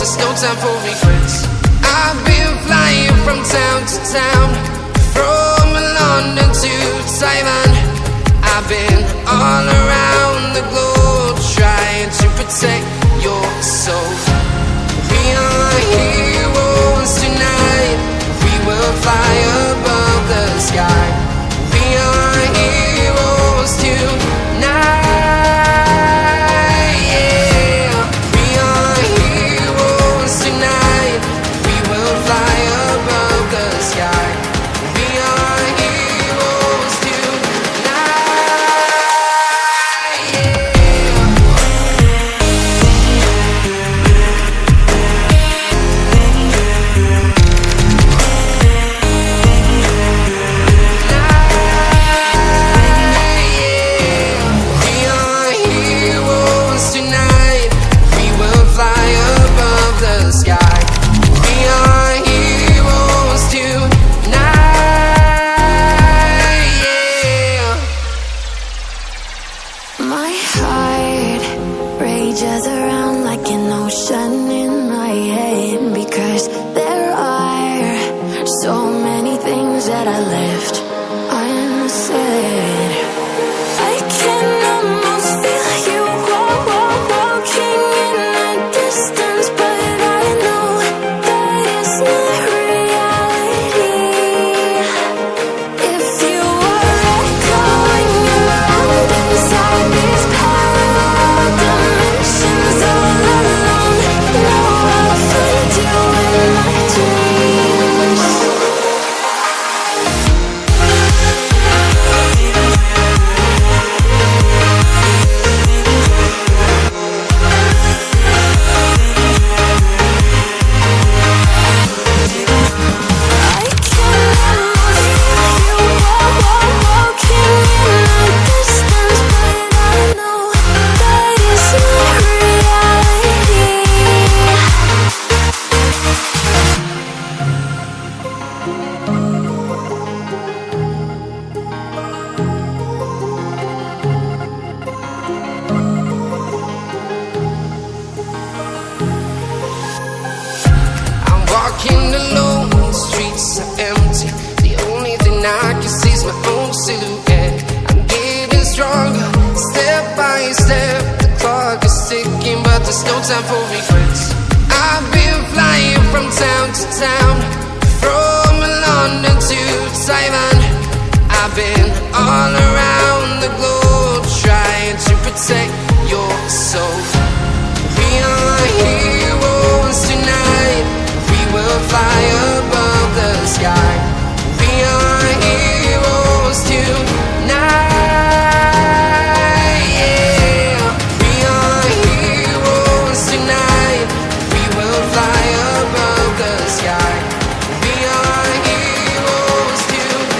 there's no time for regrets. I've been flying from town to town, from London to Taiwan. I've been all around the globe trying to protect your soul. We are heroes tonight. We will fly above the sky. We are heroes tonight. Yeah. We are heroes tonight. We will fly above the sky. We are heroes tonight. Yeah. My heart rages around like an ocean in my head, because there are so many things that I left unsaid. I can almost feel you walking in the distance, but I know that it's not reality. If you were echoing around inside these parallel dimensions all alone, now I'll find you in my dreams. I can almost feel you walking in the distance, but I know that it's not reality. I'm walking alone, the streets are empty. The only thing I can see is my own silhouette. I'm getting stronger, step by step. The clock is ticking, but there's no time for regrets. I've been flying from town to town, from London to Taiwan. I've been all around the globe trying to protect your soul. We are heroes tonight. We will fly above the sky. We are heroes tonight. Yeah. We are heroes tonight. We will fly above the sky. We are heroes tonight.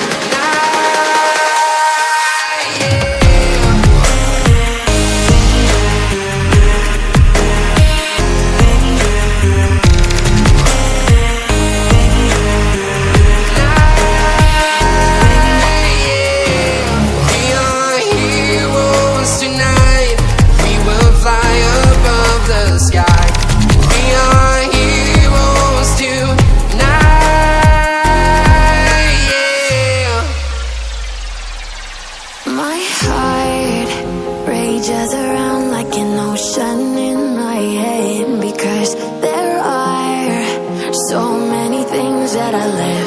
Yeah. My heart rages around like an ocean in my head, because there are so many things that I left